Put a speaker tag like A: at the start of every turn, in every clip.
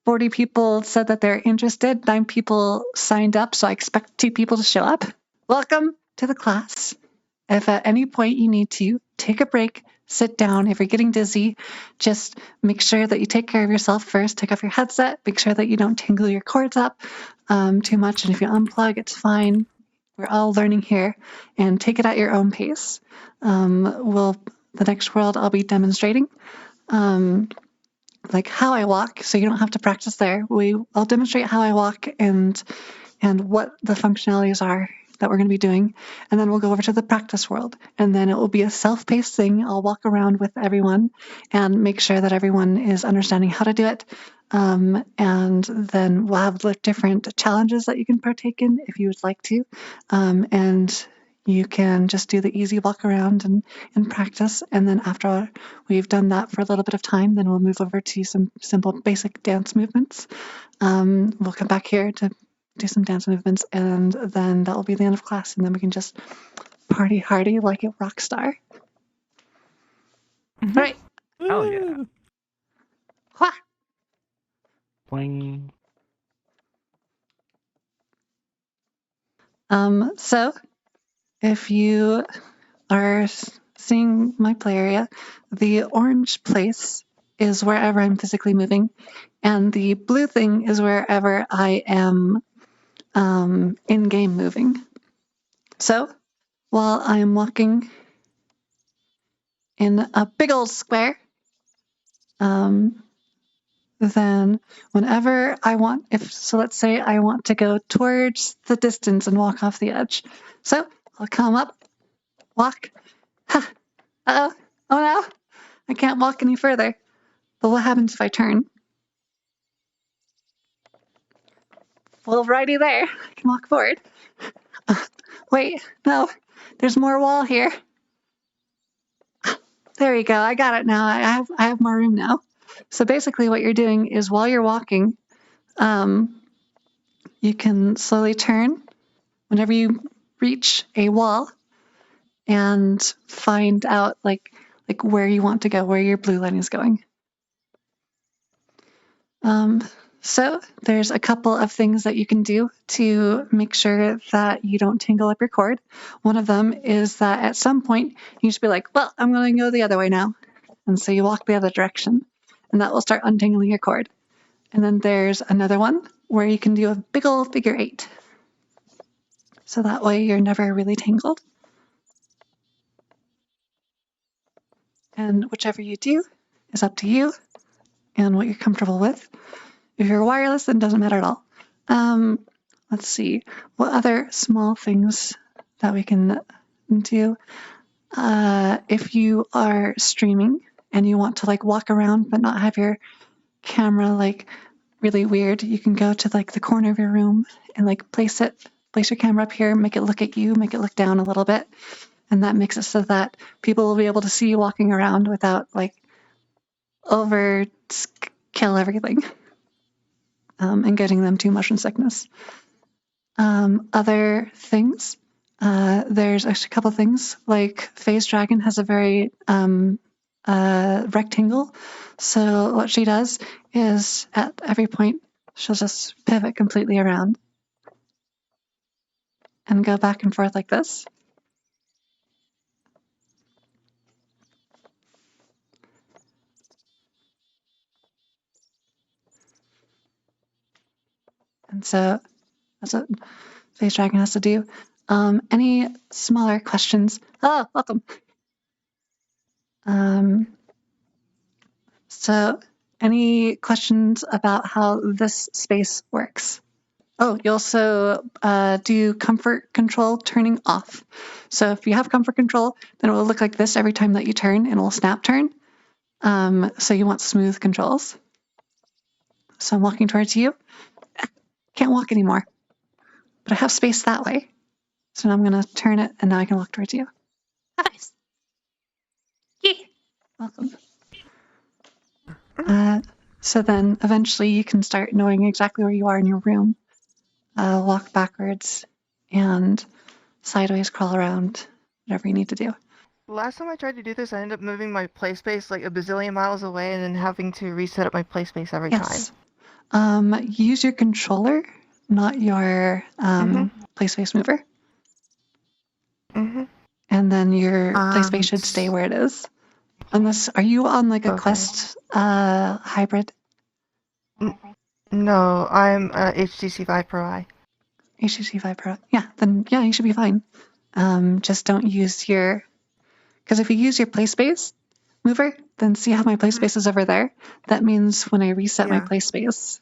A: 40 people said that they're interested. 9 people signed up, so I expect 2 people to show up. Welcome to the class. If at any point you need to, take a break, sit down. If you're getting dizzy, just make sure that you take care of yourself first. Take off your headset. Make sure that you don't tangle your cords up too much. And if you unplug, it's fine. We're all learning here. And take it at your own pace. The next world I'll be demonstrating like how I walk, so you don't have to practice there. I'll demonstrate how I walk and what the functionalities are that we're going to be doing, and then we'll go over to the practice world, and then it will be a self-paced thing. I'll walk around with everyone and make sure that everyone is understanding how to do it, and then we'll have different challenges that you can partake in if you would like to, and you can just do the easy walk around and practice. And then after we've done that for a little bit of time, then we'll move over to some simple basic dance movements. We'll come back here to do some dance movements, and then that will be the end of class. And then we can just party hardy like a rock star.
B: Mm-hmm.
A: All right.
B: Oh, yeah.
A: Wah.
B: Boing.
A: So if you are seeing my play area, the orange place is wherever I'm physically moving, and the blue thing is wherever I am in-game moving. So while I'm walking in a big old square, then whenever I want, let's say I want to go towards the distance and walk off the edge. So I'll come up, walk. Ha! Uh-oh. Oh no! I can't walk any further. But what happens if I turn? Well, righty there. I can walk forward. Wait, no. There's more wall here. There we go. I got it now. I have more room now. So basically what you're doing is while you're walking, you can slowly turn whenever you reach a wall and find out like where you want to go, where your blue line is going. So there's a couple of things that you can do to make sure that you don't tangle up your cord. One of them is that at some point you should be like, well, I'm going to go the other way now. And so you walk the other direction, and that will start untangling your cord. And then there's another one where you can do a big old figure 8. So that way you're never really tangled. And whichever you do is up to you and what you're comfortable with. If you're wireless, then it doesn't matter at all. Let's see. What other small things that we can do? If you are streaming and you want to walk around but not have your camera really weird, you can go to the corner of your room and place your camera up here, make it look at you, make it look down a little bit. And that makes it so that people will be able to see you walking around without kill everything. And getting them to motion sickness. Other things, there's actually a couple things, Phase Dragon has a very rectangle. So what she does is at every point, she'll just pivot completely around and go back and forth like this. And so that's what Phase Dragon has to do. Any smaller questions? Oh, welcome. So any questions about how this space works? Oh, you also do comfort control turning off. So if you have comfort control, then it will look like this every time that you turn, and it will snap turn. So you want smooth controls. So I'm walking towards you. Can't walk anymore, but I have space that way. So now I'm going to turn it, and now I can walk towards you. Nice. Yeah. Welcome. So then eventually you can start knowing exactly where you are in your room. Walk backwards and sideways, crawl around, whatever you need to do.
C: Last time I tried to do this, I ended up moving my play space a bazillion miles away and then having to reset up my play space every time.
A: Use your controller, not your play space mover.
C: Mm-hmm.
A: And then your play space should stay where it is. Unless, are you on like a
C: Okay.
A: Quest hybrid?
C: No, I'm HTC Vive Pro I.
A: HTC Vive Pro? Yeah, then yeah, you should be fine. Just don't use your, because if you use your play space mover, then see how my play space is over there? That means when I reset my
C: Yeah.
A: play space,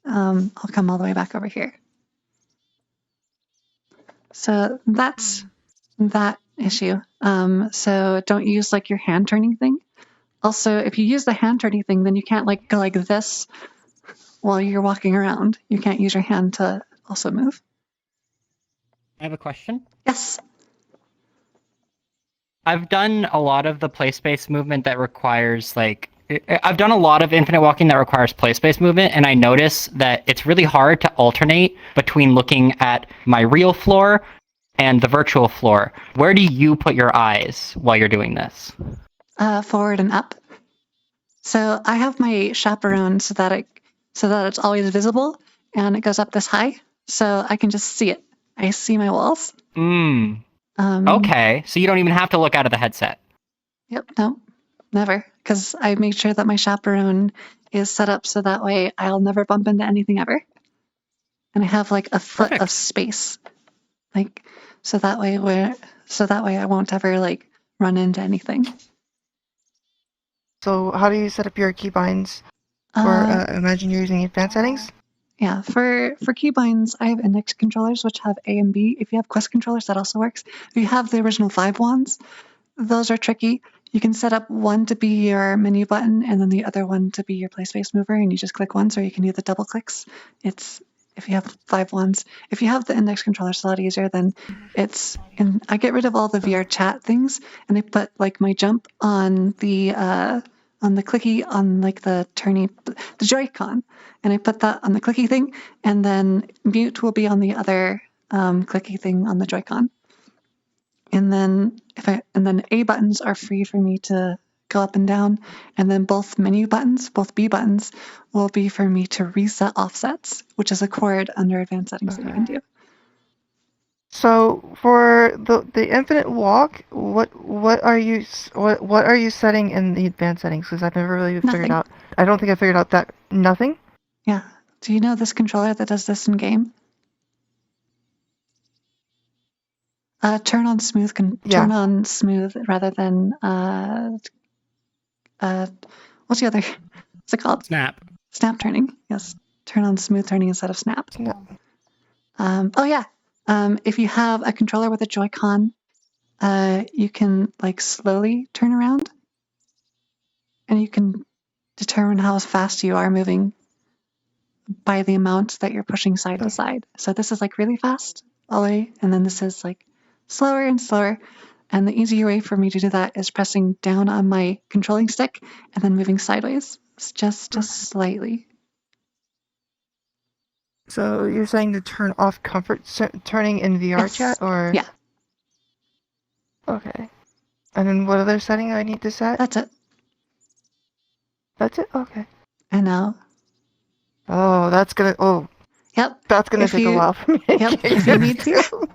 A: I'll come all the way back over here. So that's that issue. So don't use like your hand turning thing. Also, if you use the hand turning thing, then you can't like go like this while you're walking around. You can't use your hand to also move.
B: I have a question.
A: Yes.
B: I've done a lot of the play space movement that requires I've done a lot of infinite walking that requires play space movement, and I notice that it's really hard to alternate between looking at my real floor and the virtual floor. Where do you put your eyes while you're doing this?
A: Forward and up. So I have my chaperone so that it's always visible and it goes up this high, so I can just see it. I see my walls.
B: Okay, so you don't even have to look out of the headset.
A: Yep, no, never. Because I make sure that my chaperone is set up so that way I'll never bump into anything ever. And I have like a foot of space. Like, so that way I won't ever like run into anything.
C: So how do you set up your keybinds? Or imagine you're using advanced settings?
A: Yeah, for keybinds, I have index controllers which have A and B. If you have Quest controllers, that also works. If you have the original 5 wands, those are tricky. You can set up one to be your menu button and then the other one to be your play space mover, and you just click once, or you can do the double clicks. It's if you have 5 wands. If you have the index controller, it's a lot easier. Then it's and I get rid of all the VR chat things, and I put like my jump on the clicky on like the Joy-Con, and I put that on the clicky thing, and then mute will be on the other clicky thing on the Joy-Con. And then A buttons are free for me to go up and down, and then both menu buttons, both B buttons, will be for me to reset offsets, which is a chord under advanced settings that you can do.
C: So for the infinite walk, what are you setting in the advanced settings? Because I've never really figured
A: Nothing.
C: out. I don't think I figured out that nothing.
A: Yeah. Do you know this controller that does this in game? Turn on smooth. Turn on smooth rather than what's the other? What's it called?
B: Snap.
A: Snap turning. Yes. Turn on smooth turning instead of snap.
C: No.
A: Oh yeah. If you have a controller with a Joy-Con, you can like slowly turn around, and you can determine how fast you are moving by the amount that you're pushing side to side. So this is like really fast all the way, and then this is like slower and slower. And the easier way for me to do that is pressing down on my controlling stick and then moving sideways, just slightly.
C: So you're saying to turn off comfort turning in VR
A: Yes.
C: chat, or
A: Yeah.
C: Okay. And then what other setting I need to set?
A: That's it.
C: That's it. Okay.
A: And now,
C: Oh, that's gonna. Oh,
A: yep.
C: that's gonna take a while for me.
A: Yep. If you need to.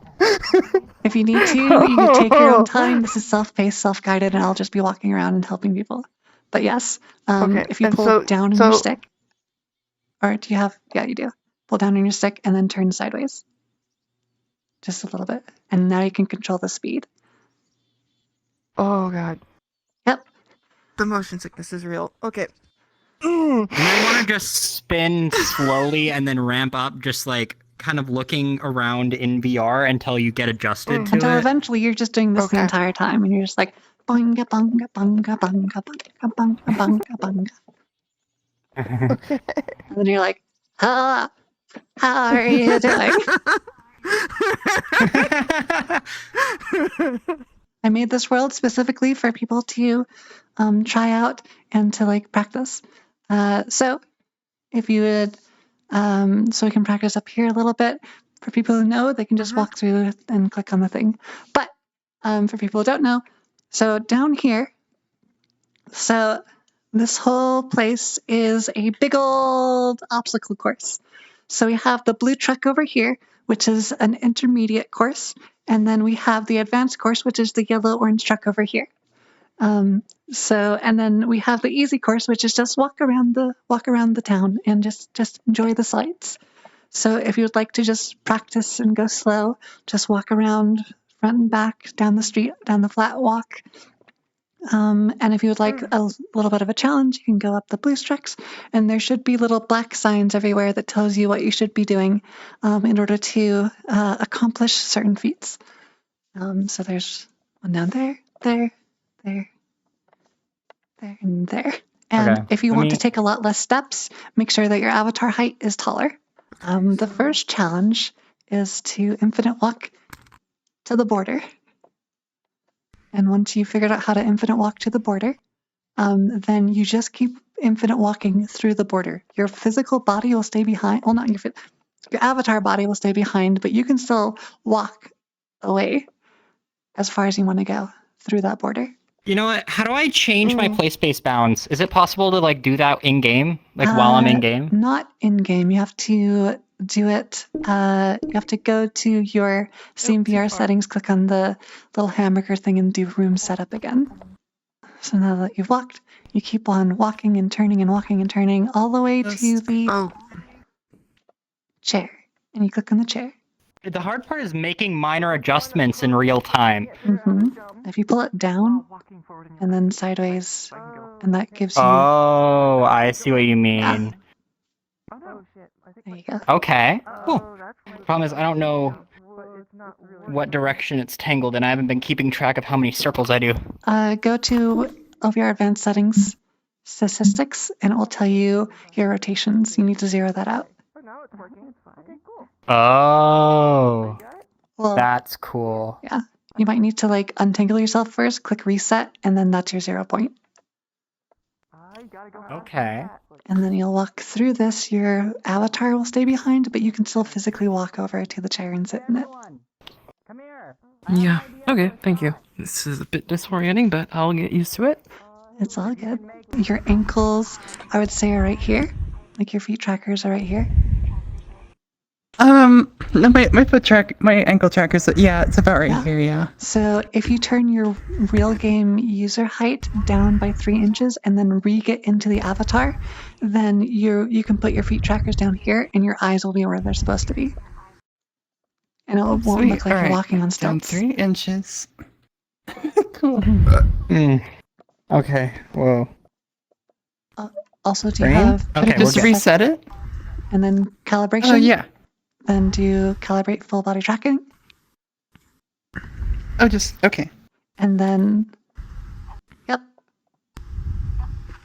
A: If you need to, you can take your own time. This is self-paced, self-guided, and I'll just be walking around and helping people. But yes,
C: Okay,
A: if you
C: and
A: pull down on your stick, or do you have? Yeah, you do. Pull down on your stick and then turn sideways, just a little bit, and now you can control the speed.
C: Oh god.
A: Yep.
C: The motion sickness is real. Okay.
B: You might want to just spin slowly and then ramp up, just like kind of looking around in VR until you get adjusted to
A: Until
B: it.
A: eventually you're just doing this the entire time, and you're just like bunga bunga bunga bunga bunga bunga bunga bunga. And then you're like, how are you doing? I made this world specifically for people to try out and to like practice. So if you would, so we can practice up here a little bit. For people who know, they can just walk through and click on the thing. But for people who don't know, so down here, so This whole place is a big old obstacle course. So we have the blue truck over here, which is an intermediate course, and then we have the advanced course, which is the yellow-orange truck over here. And then we have the easy course, which is just walk around the town and just enjoy the sights. So if you would like to just practice and go slow, just walk around front and back, down the street, down the flat walk. And if you would like a little bit of a challenge, you can go up the blue tracks, and there should be little black signs everywhere that tells you what you should be doing in order to accomplish certain feats. So there's one down there, there, and there. And
B: Okay,
A: if you
B: let
A: want
B: me-
A: to take a lot less steps, make sure that your avatar height is taller. The first challenge is to infinite walk to the border. And once you've figured out how to infinite walk to the border, then you just keep infinite walking through the border. Your physical body will stay behind. Well, not your avatar body will stay behind, but you can still walk away as far as you want to go through that border.
B: You know what? How do I change my play space bounds? Is it possible to like do that in game, like while I'm in game?
A: Not in game. You have to do it. You have to go to your CMVR settings, click on the little hamburger thing, and do room setup again. So now that you've walked, you keep on walking and turning and walking and turning all the way to the chair, and you click on the chair.
B: The hard part is making minor adjustments in real time.
A: If you pull it down and then sideways, and that gives you.
B: Oh, I see what you mean.
A: There you go.
B: Okay. Cool. Problem is, I don't know what direction it's tangled in. I haven't been keeping track of how many circles I do.
A: Go to OVR Advanced Settings, Statistics, and it will tell you your rotations. You need to zero that out.
B: Oh,
A: Well,
B: that's cool.
A: yeah. You might need to like untangle yourself first, click reset, and then that's your 0 point.
B: Okay.
A: And then you'll walk through this. Your avatar will stay behind, but you can still physically walk over to the chair and sit in it.
B: Come here.
D: Yeah, okay, thank you. This is a bit disorienting, but I'll get used to it.
A: It's all good. Your ankles, I would say, are right here. Like your feet trackers are right here.
D: No, my foot track, my ankle trackers, yeah, it's about right
A: Yeah.
D: here, yeah.
A: So if you turn your real game user height down by 3 inches and then re-get into the avatar, then you can put your feet trackers down here and your eyes will be where they're supposed to be. And it won't
D: Sweet,
A: look like
D: alright.
A: you're walking on
D: Down
A: stilts.
D: 3 inches. Cool.
B: Okay. Whoa.
A: Also, do you
B: Green?
A: have
B: Okay,
D: Just
B: we're good.
D: reset it?
A: and then calibration?
D: Oh, yeah.
A: Then do calibrate full body tracking,
D: Oh, just, okay.
A: and then yep,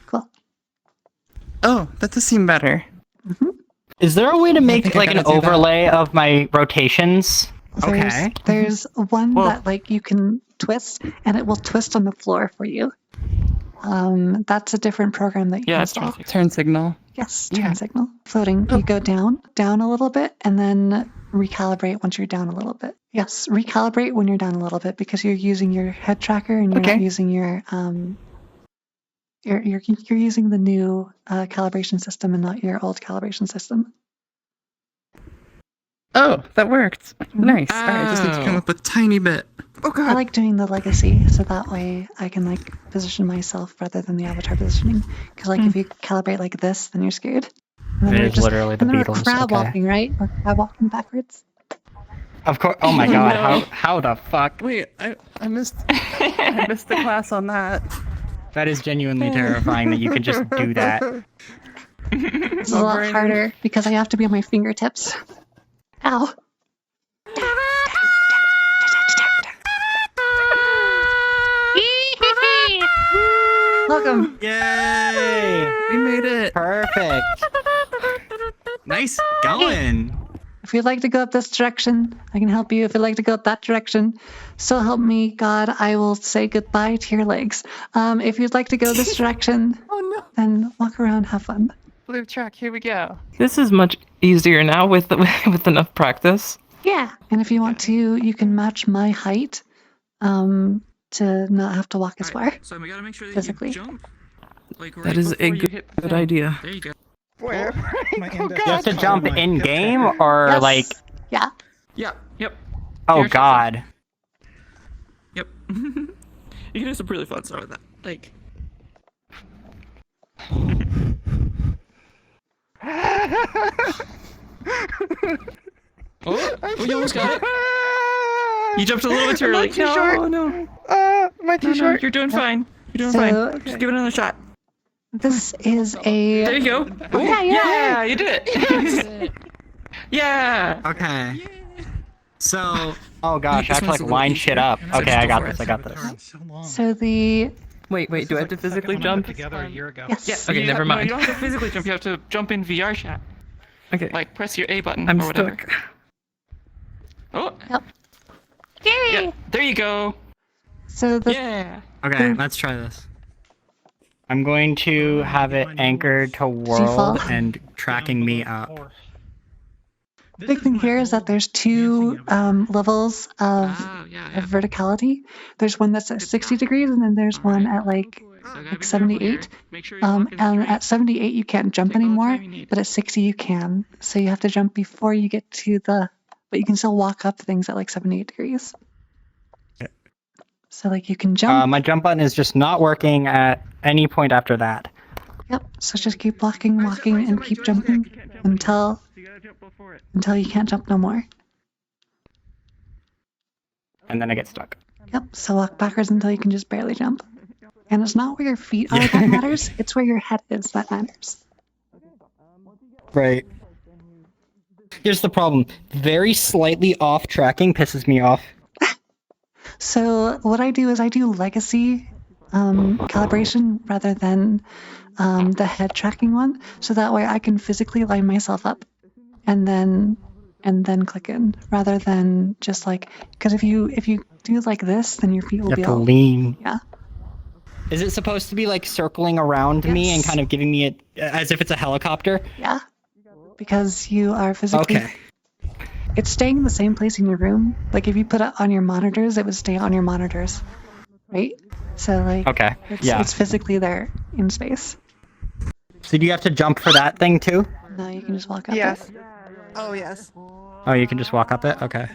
A: cool.
D: Oh, that does seem better.
B: Is there a way to make
D: think I
B: like an
D: gotta do that.
B: overlay of my rotations? Okay.
A: There's one
B: Whoa.
A: that like you can twist, and it will twist on the floor for you. That's a different program that you can install.
D: Turn signal.
A: Yes,
D: Yeah.
A: turn signal. Floating. You go down a little bit, and then recalibrate once you're down a little bit. Yes, recalibrate when you're down a little bit because you're using your head tracker and you're
D: Okay.
A: not using your you're using the new calibration system and not your old calibration system.
D: Oh, that worked. Nice. Alright, I just need to come up a tiny bit. Oh, God.
A: I like doing the legacy, so that way I can like position myself rather than the avatar positioning. Because like if you calibrate like this, then you're scared. And then
B: It
A: we're
B: is literally the
A: and then
B: Beatles,
A: We're crab
B: okay.
A: walking, right? We're crab walking backwards.
B: Of course. Oh my god.
D: No.
B: How the fuck?
D: Wait, I missed I missed the class on that.
B: That is genuinely terrifying that you can just do that.
A: This is a lot harder because I have to be on my fingertips. Ow. Welcome.
B: Yay!
D: We made it.
B: Perfect. Nice going.
A: If you'd like to go up this direction, I can help you. If you'd like to go up that direction, so help me God, I will say goodbye to your legs. If you'd like to go this direction,
D: Oh, no.
A: then walk around, have fun.
D: Blue track, here we go. This is much easier now with with enough practice.
A: Yeah. And if you want to, you can match my height to not have to walk as far.
E: So we gotta make sure that
A: Physically.
E: you jump. Like
D: That is a
E: before you
D: good,
E: hit
D: good
E: the-
D: idea.
E: There you go.
C: Where?
F: My
C: Oh,
F: index
B: You have to
C: God.
B: jump
F: my
B: in
F: hip
B: game
F: tag.
B: or
A: Yes.
B: like.
A: Yeah.
E: Yeah. Yep.
B: Oh
E: Here's your
B: God.
E: Yep. You can do some really fun stuff with that. Like. Oh, you almost got it. You jumped a little bit too
C: Am I
E: early.
C: too
E: No,
C: short?
E: no.
C: Am I too
E: No,
C: short?
E: you're doing fine. You're doing
A: So-
E: fine. Just give it another shot.
A: This is
E: There
A: a.
E: you go. Ooh,
A: Yeah, yeah.
E: you did it. Yeah.
B: Okay. So. Oh gosh, I
E: This
B: have to
E: one's
B: like
E: a little
B: line shit
E: easier.
B: up.
E: So
B: Okay,
E: just
B: I
E: go
B: got
E: for
B: this.
E: it.
B: I got this.
F: So long.
A: So the.
D: Wait,
F: This
D: do I
F: is
D: have to
F: like the second
D: physically
F: one I
D: jump?
F: put together a year ago.
A: Yes.
E: Yeah.
D: Okay,
E: you
D: never
E: have- no,
D: mind.
E: you don't have to physically jump. You have to jump in VR chat.
D: Okay.
E: Like press your A button
D: I'm
E: or whatever.
D: stuck.
E: Oh.
A: Yep.
E: Yeah. There you go.
A: So the.
E: Yeah.
B: Okay, let's try this. I'm going to have it anchored to world
A: fall?
B: and tracking me up.
A: The big thing here is that there's two levels of
E: Oh, yeah.
A: of verticality. There's one that's at 60 degrees, and then there's one at like
E: So gotta
A: like
E: be
A: 78.
E: careful here. Make sure you're walking
A: and
E: straight.
A: at 78 you can't jump
E: Take all the
A: anymore,
E: time you need.
A: but at 60 you can. So you have to jump before you get to the, but you can still walk up things at like 78 degrees. So like you can jump.
B: My jump button is just not working at any point after that.
A: Yep. So just keep walking, and keep jumping until
E: You gotta jump before it.
A: you can't jump no more.
B: And then I get stuck.
A: Yep. So walk backwards until you can just barely jump. And it's not where your feet are that matters. It's where your head is that matters.
B: Right. Here's the problem. Very slightly off tracking pisses me off.
A: So what I do is I do legacy calibration rather than the head tracking one, so that way I can physically line myself up and then click in, rather than just like, because if you do like this, then your feet will
B: You
A: be
B: have to
A: all
B: lean.
A: yeah.
B: Is it supposed to be like circling around me and
A: Yes.
B: kind of giving me it as if it's a helicopter?
A: Yeah, because you are physically.
B: Okay.
A: It's staying in the same place in your room. Like if you put it on your monitors, it would stay on your monitors, right? So like,
B: Okay. Yeah.
A: it's physically there in space.
B: So do you have to jump for that thing too?
A: No, you can just walk up.
C: Yes.
A: It.
C: Oh, yes.
B: Oh, you can just walk up it? Okay.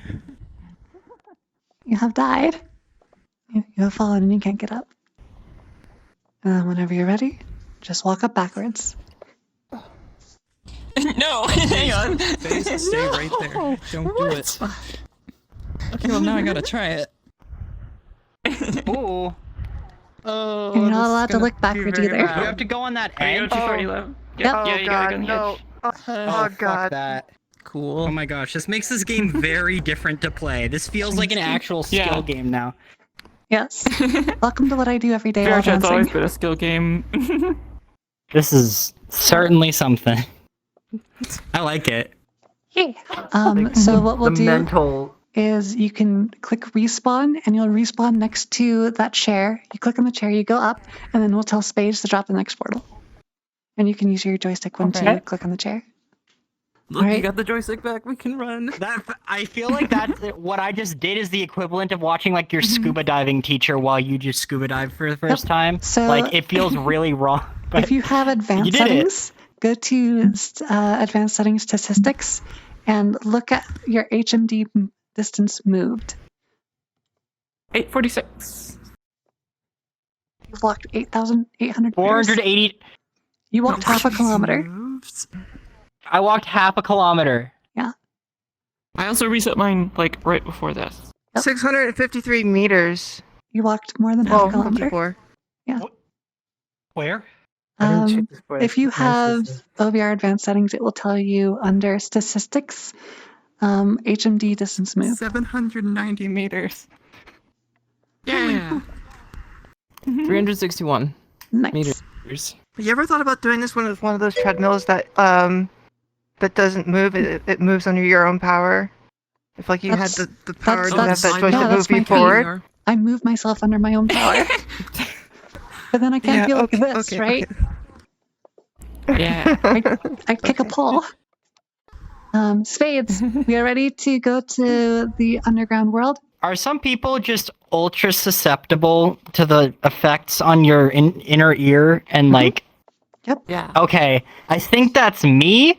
A: You have died. You have fallen and you can't get up. And then whenever you're ready, just walk up backwards.
E: No, hang on.
F: Face, stay right there. Don't do it. Okay, well now I gotta try it.
B: Ooh.
F: Oh,
A: And you're
F: this
A: not
F: is
A: allowed to
F: gonna
A: look
F: be
A: backwards
F: very
A: either.
B: You
F: bad.
B: have to go on that
E: Are you
B: edge?
E: going too far, Elo?
A: Yep.
C: Oh,
E: Yeah, you gotta
C: God,
E: go on the
C: no.
E: edge.
C: Oh,
B: fuck
C: God.
B: that.
F: Cool.
B: Oh my gosh, this makes this game very different to play. This feels like an actual skill
E: Yeah.
B: game now.
A: Yes. Welcome to what I do every day while
E: VR chat's always
A: dancing.
E: been a skill game.
B: This is certainly something. I like it.
A: Yay. So what we'll do
B: mental.
A: is you can click respawn and you'll respawn next to that chair. You click on the chair, you go up, and then we'll tell Spage to drop the next portal. And you can use your joystick when
B: Okay.
A: to click on the chair.
D: Look,
A: Alright.
D: you got the joystick back. We can run.
B: That I feel like that's what I just did is the equivalent of watching like your scuba diving teacher while you just scuba dive for the first time.
A: So-
B: like it feels really wrong. But
A: If you have advanced
B: You did it.
A: settings, go to advanced settings statistics and look at your HMD distance moved.
E: 846.
A: You've walked 8,800 meters.
B: 480.
A: You walked half a kilometer.
B: I walked half a kilometer.
E: I also reset mine like right before this.
A: Yep.
C: 653 meters.
A: You walked more than half a
C: Oh,
A: kilometer.
C: 54.
F: Where?
A: If you have OVR advanced settings, it will tell you under statistics, HMD distance moved.
F: 790 meters.
E: Yeah.
D: 361
A: Nice.
D: meters.
C: You ever thought about doing this one with one of those treadmills that that doesn't move? It moves under your own power. If like you
A: That's-
C: had the power to
A: that's-
C: have that
A: yeah,
C: joystick move
A: that's my
C: you
A: thing.
C: forward.
A: I move myself under my own power. But then I can't be like this, right?
E: Yeah.
A: I kick a pole. Spades, we are ready to go to the underground world.
B: Are some people just ultra susceptible to the effects on your inner ear and like?
D: Yeah.
B: Okay, I think that's me,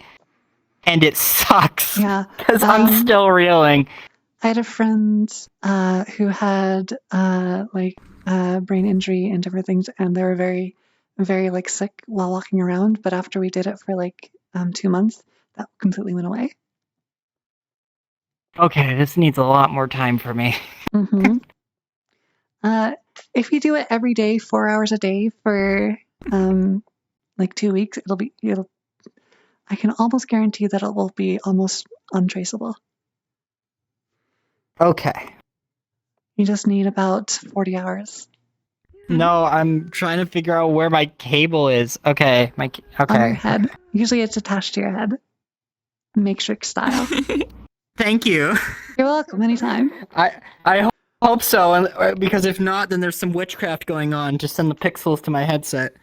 B: and it sucks.
A: Yeah.
B: Because I'm still reeling.
A: I had a friend who had brain injury and different things, and they were very, very like sick while walking around. But after we did it for like 2 months, that completely went away.
B: Okay, this needs a lot more time for me.
A: hmm If you do it every day, 4 hours a day for like 2 weeks, I can almost guarantee that it will be almost untraceable.
B: Okay.
A: You just need about 40 hours.
B: No, I'm trying to figure out where my cable is. Okay,
A: On your
B: okay.
A: head. Usually it's attached to your head. Matrix style.
B: Thank you.
A: You're welcome, anytime.
B: I hope so, and because if not, then there's some witchcraft going on. Just send the pixels to my headset.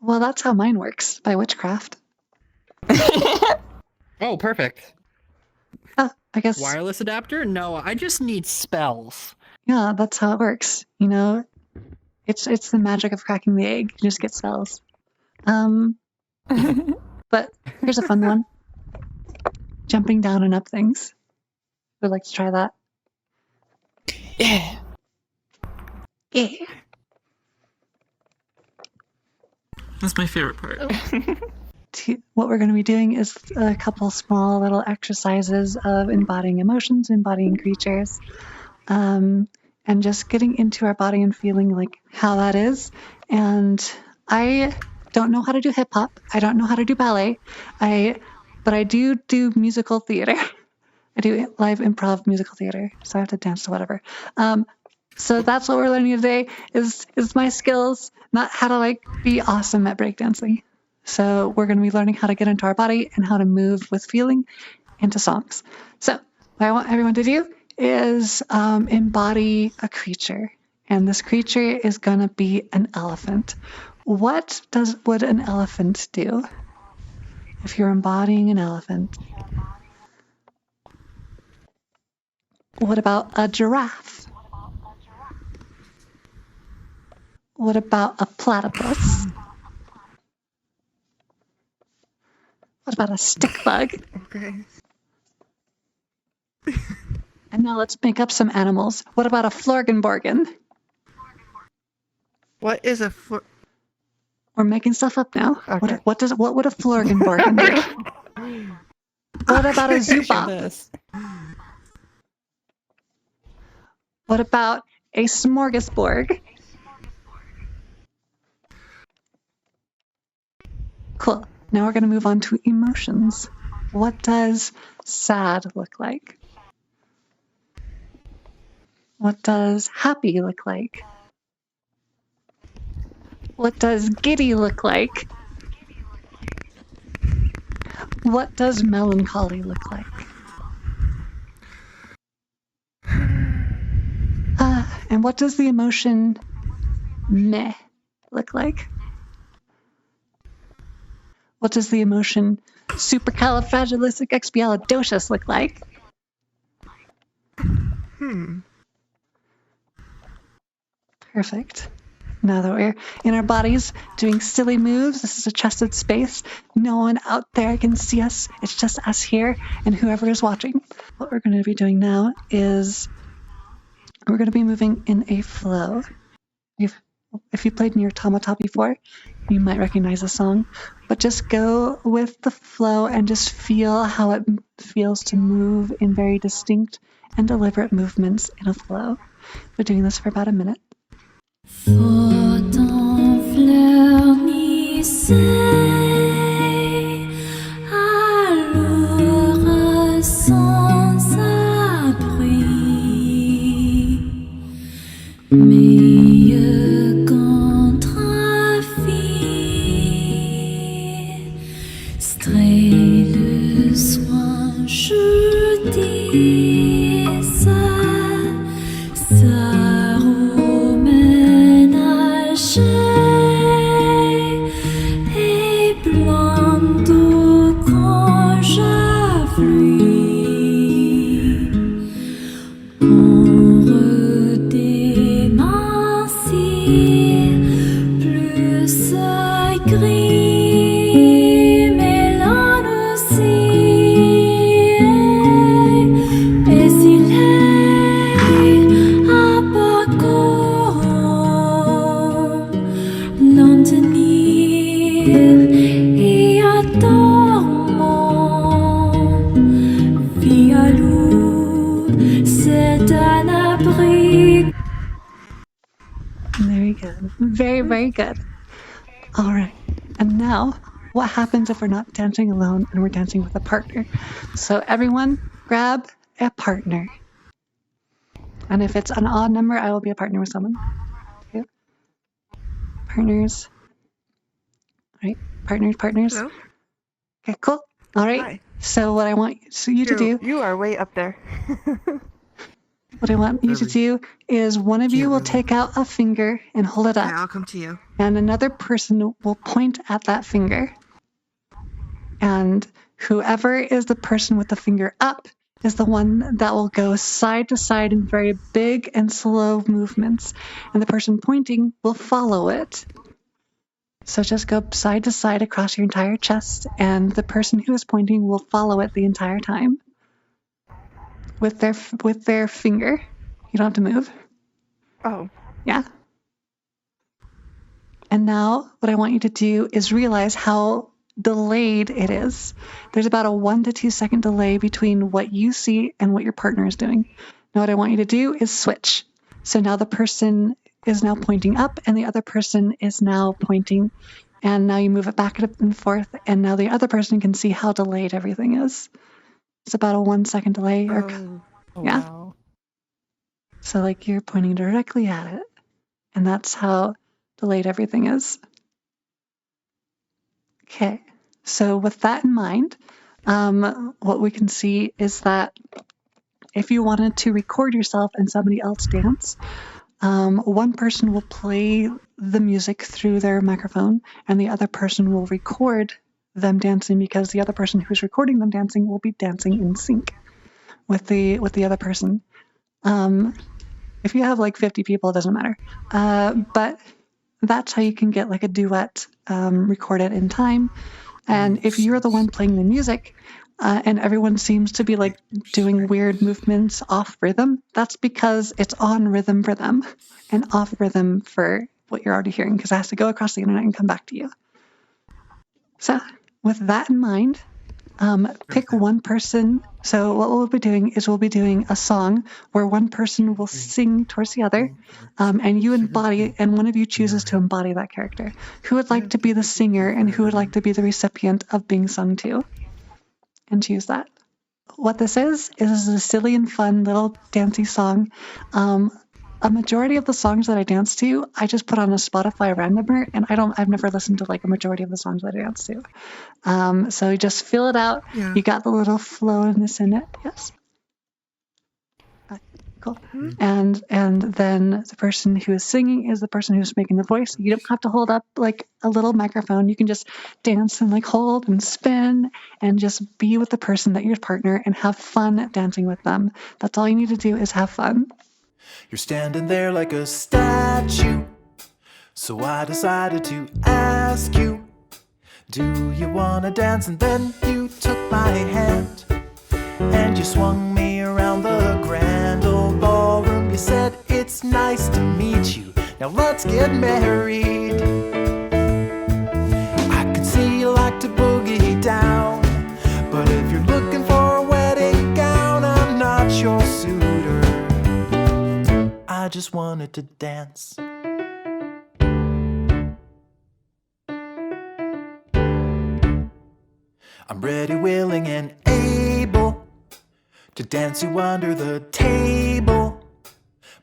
A: Well, that's how mine works, by witchcraft.
B: Oh, perfect.
A: I guess,
B: Wireless adapter? No, I just need spells.
A: yeah, that's how it works. You know, it's the magic of cracking the egg. You just get spells. But here's a fun one. Jumping down and up things. Would like to try that?
F: Yeah.
A: Yeah.
E: That's my favorite part.
A: What we're going to be doing is a couple small little exercises of embodying emotions, embodying creatures, and just getting into our body and feeling like how that is. And I don't know how to do hip hop. I don't know how to do ballet. But I do musical theater. I do live improv musical theater, so I have to dance to whatever. So that's what we're learning today is my skills, not how to like be awesome at breakdancing. So we're going to be learning how to get into our body and how to move with feeling into songs. So what I want everyone to do is embody a creature. And this creature is going to be an elephant. What would an elephant do? If you're embodying an elephant. What about a giraffe? What about a platypus? What about a stick bug?
C: Okay.
A: And now let's make up some animals. What about a Florgenborgen?
C: What is a
A: We're making stuff up now.
C: Okay.
A: What would a Florgenborgen do? What about a Zubop?
F: This.
A: What about a smorgasbord? Cool. Now we're going to move on to emotions. What does sad look like? What does happy look like? What does giddy look like? What does melancholy look like? And what does the emotion meh look like? What does the emotion supercalifragilisticexpialidocious look like? Perfect. Now that we're in our bodies doing silly moves, this is a trusted space. No one out there can see us. It's just us here and whoever is watching. What we're going to be doing now is we're going to be moving in a flow. If you played Nier Automata before, you might recognize the song. But just go with the flow and just feel how it feels to move in very distinct and deliberate movements in a flow. We're doing this for about a minute.
G: Faut en fleurnisser, alors sans abri, meilleur contre-fille, stray le soin, je dis ça. Et blonde quand j'affluis.
A: good. Very, very good. All right. And now, what happens if we're not dancing alone and we're dancing with a partner? So everyone grab a partner. And if it's an odd number, I will be a partner with someone. Okay. Partners. All right. Partners.
C: Hello?
A: Okay, cool. All right.
C: Hi.
A: So what I want you to do,
C: You are way up there.
A: what I want you to do is one of you will
E: Really?
A: take out a finger and hold it
E: Okay,
A: up.
E: I'll come to you.
A: And another person will point at that finger. And whoever is the person with the finger up is the one that will go side to side in very big and slow movements. And the person pointing will follow it. So just go side to side across your entire chest, and the person who is pointing will follow it the entire time with their finger. You don't have to move.
C: Oh.
A: Yeah. And now what I want you to do is realize how delayed it is. There's about a 1 to 2 second delay between what you see and what your partner is doing. Now what I want you to do is switch. So now the person is now pointing up and the other person is now pointing. And now you move it back and forth, and now the other person can see how delayed everything is. It's about a 1 second delay.
C: Oh.
A: Yeah.
D: Wow.
A: So like you're pointing directly at it. And that's how delayed everything is. Okay. So with that in mind, what we can see is that if you wanted to record yourself and somebody else dance, one person will play the music through their microphone and the other person will record them dancing, because the other person who's recording them dancing will be dancing in sync with the other person. If you have like 50 people, it doesn't matter. But that's how you can get like a duet recorded in time. And if you're the one playing the music, and everyone seems to be like doing weird movements off rhythm, that's because it's on rhythm for them and off rhythm for what you're already hearing, because it has to go across the internet and come back to you. So with that in mind, pick one person. So what we'll be doing is we'll be doing a song where one person will sing towards the other, and you embody, and one of you chooses to embody that character. Who would like to be the singer and who would like to be the recipient of being sung to? And choose that. What this is a silly and fun little dancey song. A majority of the songs that I dance to, I just put on a Spotify randomer, and I've never listened to like a majority of the songs that I dance to. So you just fill it out.
E: Yeah.
A: You got the little flowness in it. Yes. Cool. And then the person who is singing is the person who's making the voice. You don't have to hold up like a little microphone. You can just dance and like hold and spin and just be with the person that your partner and have fun dancing with them. That's all you need to do is have fun.
H: You're standing there like a statue, so I decided to ask you, do you wanna dance? And then you took my hand and you swung me around the grand old ballroom. You said, it's nice to meet you, now let's get married. I can see you like to boogie down, but if you're looking for a wedding gown, I'm not your suitor. I just wanted to dance. I'm ready, willing, and able to dance you under the table,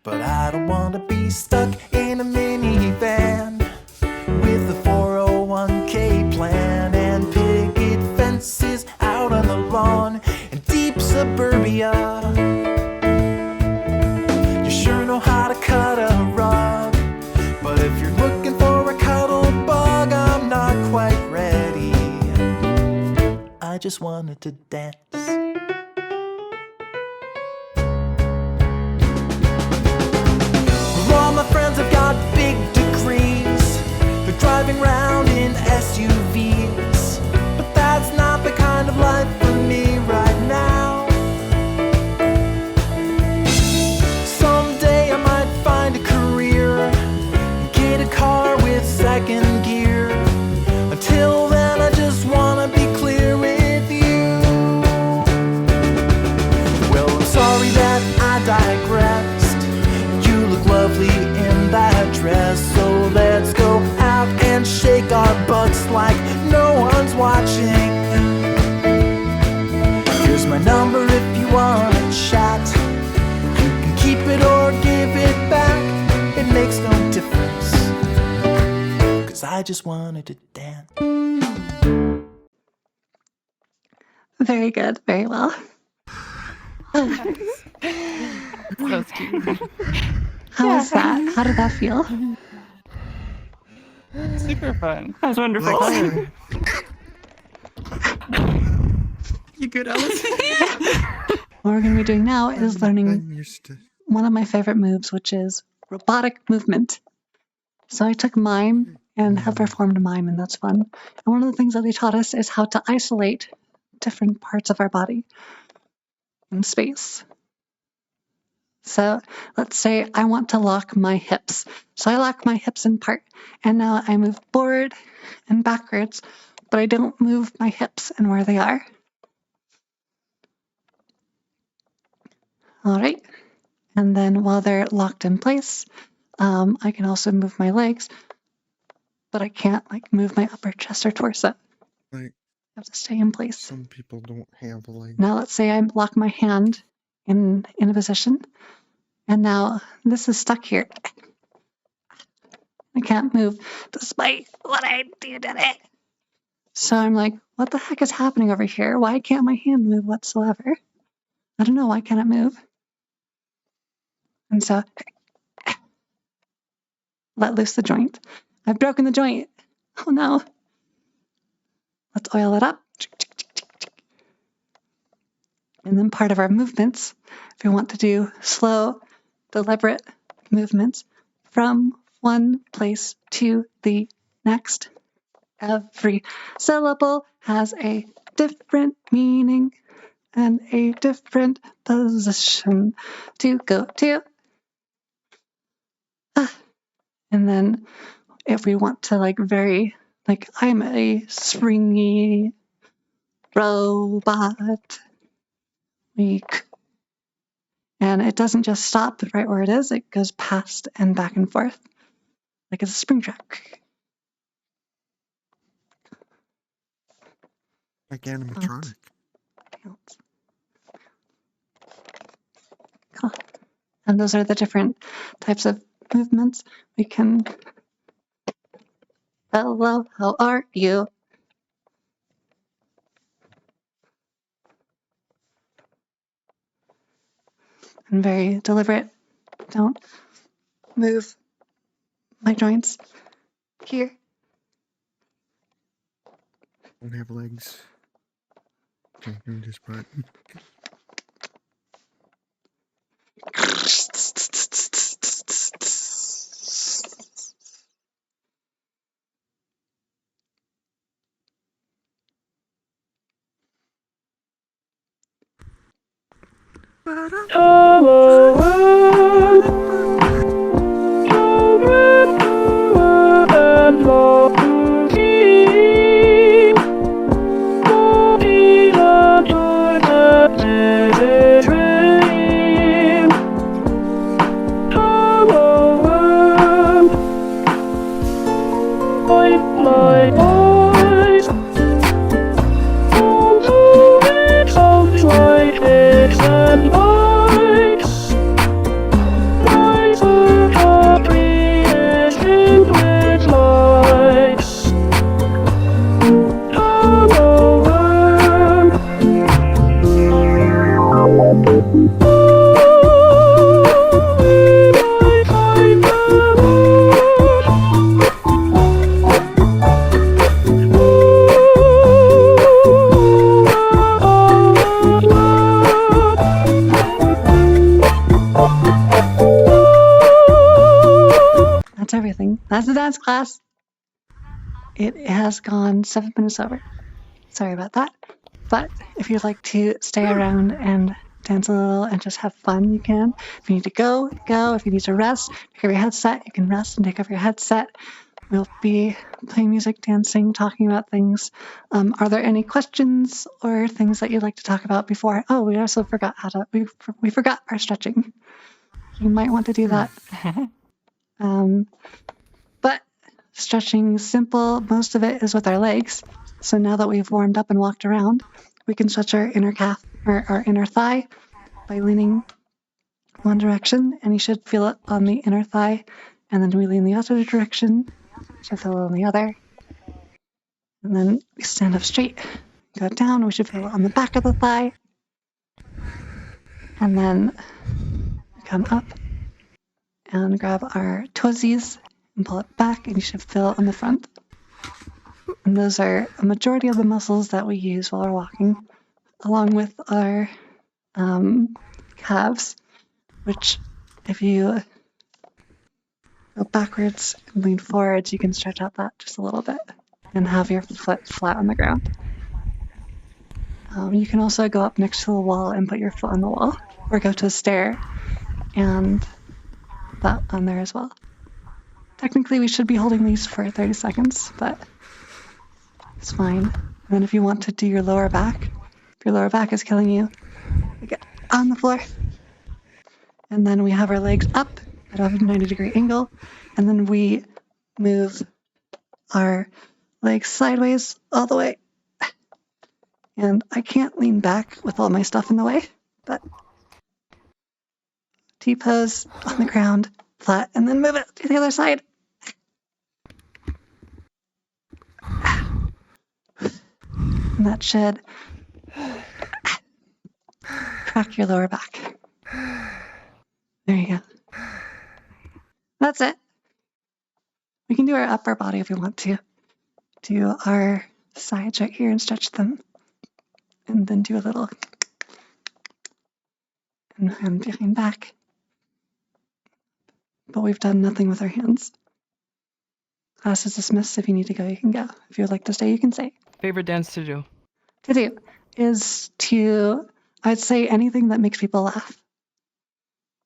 H: but I don't want to be stuck in a minivan with a 401k plan and picket fences out on the lawn in deep suburbia. You sure know how to cut a rug, but if you're looking for a cuddle bug, I'm not quite ready. I just wanted to dance. All my friends have got big degrees, they're driving around in SUVs, but that's not the kind of life for me right now. Someday I might find a career and get a car with second gear. Until then I just wanna be clear with you. Well, I'm sorry that I digressed. You look lovely in that dress, so I just wanted to dance.
A: Very good. Very well.
D: So cute.
A: How was that? How did that feel?
D: Super fun.
F: That was wonderful.
E: You good, Alice?
A: What we're going to be doing now is learning
I: I'm used to.
A: one of my favorite moves, which is robotic movement. So I took mime and have performed mime, and that's fun. And one of the things that they taught us is how to isolate different parts of our body in space. So let's say I want to lock my hips. So I lock my hips in part, and now I move forward and backwards, but I don't move my hips and where they are. All right. And then while they're locked in place, I can also move my legs, but I can't like move my upper chest or torso.
I: Like,
A: I have to stay in place.
I: some people don't have legs.
A: Now let's say I lock my hand in a position, and now this is stuck here. I can't move despite what I did it. So I'm like, what the heck is happening over here? Why can't my hand move whatsoever? I don't know, why can't it move? And so let loose the joint. I've broken the joint. Oh no. Let's oil it up. And then part of our movements, if we want to do slow, deliberate movements from one place to the next. Every syllable has a different meaning and a different position to go to. And then if we want to I'm a springy robot, and it doesn't just stop right where it is, it goes past and back and forth like it's a spring track.
I: Like animatronic.
A: Cool. And those are the different types of movements. We can, hello, how are you? And very deliberate. Don't move my joints here.
I: Don't have legs. Can't do this part.
A: That's everything. That's the dance class. It has gone 7 minutes over. Sorry about that. But if you'd like to stay around and dance a little and just have fun, you can. If you need to go, go. If you need to rest, take off your headset. You can rest and take off your headset. We'll be playing music, dancing, talking about things. Are there any questions or things that you'd like to talk about before? Oh, we also forgot we forgot our stretching. You might want to do that. But stretching is simple. Most of it is with our legs. So now that we've warmed up and walked around, we can stretch our inner calf or our inner thigh by leaning one direction, and you should feel it on the inner thigh. And then we lean the other direction, Should feel it on the other. And then we stand up straight, go down, we should feel it on the back of the thigh. And then come up and grab our toesies and pull it back, and you should feel it on the front. And those are a majority of the muscles that we use while we're walking, along with our calves, which if you go backwards and lean forwards, you can stretch out that just a little bit and have your foot flat on the ground. You can also go up next to the wall and put your foot on the wall, or go to a stair and that on there as well. Technically, we should be holding these for 30 seconds, but it's fine. And then if you want to do your lower back, if your lower back is killing you, we get on the floor. And then we have our legs up at a 90-degree angle, and then we move our legs sideways all the way. And I can't lean back with all my stuff in the way, but T-pose on the ground, flat, and then move it to the other side. And that should crack your lower back. There you go. That's it. We can do our upper body if we want to. Do our sides right here and stretch them. And then do a little and hand behind back. But we've done nothing with our hands. Class is dismissed. If you need to go, you can go. If you would like to stay, you can stay.
D: Favorite dance to do?
A: To do is to, I'd say anything that makes people laugh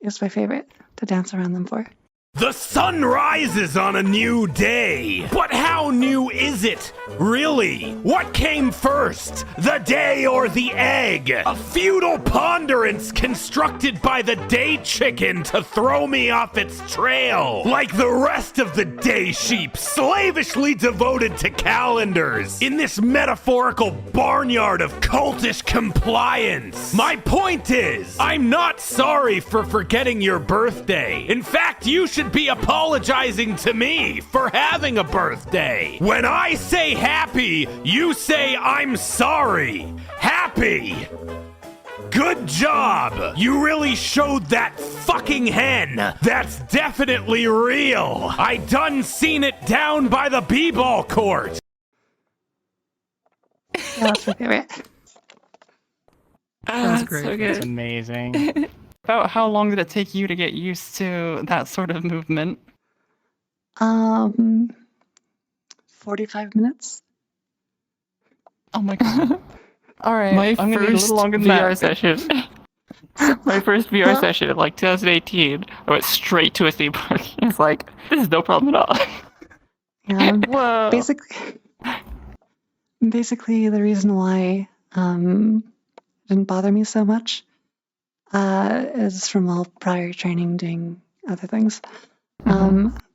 A: is my favorite to dance around them for.
J: The sun rises on a new day. But how new is it, really? What came first, the day or the egg? A futile ponderance constructed by the day chicken to throw me off its trail. Like the rest of the day sheep, slavishly devoted to calendars. In this metaphorical barnyard of cultish compliance. My point is, I'm not sorry for forgetting your birthday. In fact, you should be apologizing to me for having a birthday. When I say happy, you say I'm sorry. Happy. Good job. You really showed that fucking hen. That's definitely real. I done seen it down by the b-ball court.
A: Yeah, that's my favorite.
D: That's
F: great.
D: so
B: It's
D: good.
B: amazing.
D: About how long did it take you to get used to that sort of movement?
A: 45 minutes.
D: Oh my god. Alright,
F: My
D: I'm gonna need a
F: first
D: little longer than
F: VR
D: that.
F: session. My first VR session in like 2018, I went straight to a theme park. It's like, this is no problem at all.
A: Yeah,
D: Whoa.
A: basically the reason why it didn't bother me so much is from all prior training doing other things.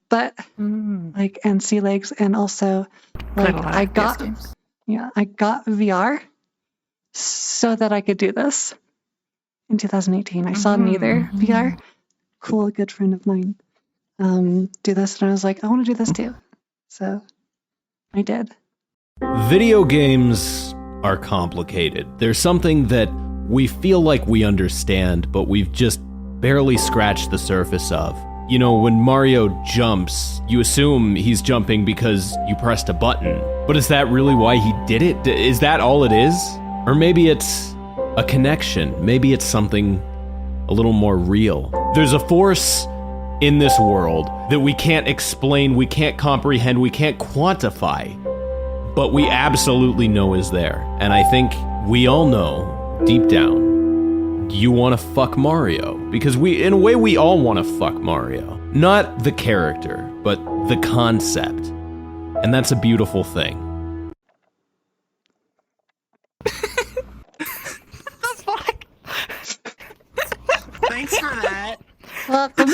A: But like NC legs, and also
F: Played
A: like
F: a lot
A: I
F: of PS
A: got
F: games.
A: I got VR so that I could do this in 2018. I saw neither VR. Cool, good friend of mine do this, and I was like, I want to do this too. So I did.
J: Video games are complicated. There's something that we feel like we understand, but we've just barely scratched the surface of. You know, when Mario jumps, you assume he's jumping because you pressed a button. But is that really why he did it? Is that all it is? Or maybe it's a connection. Maybe it's something a little more real. There's a force in this world that we can't explain, we can't comprehend, we can't quantify, but we absolutely know is there. And I think we all know, deep down, you want to fuck Mario. Because in a way, we all want to fuck Mario. Not the character, but the concept. And that's a beautiful thing.
E: Thanks for that.
A: Welcome.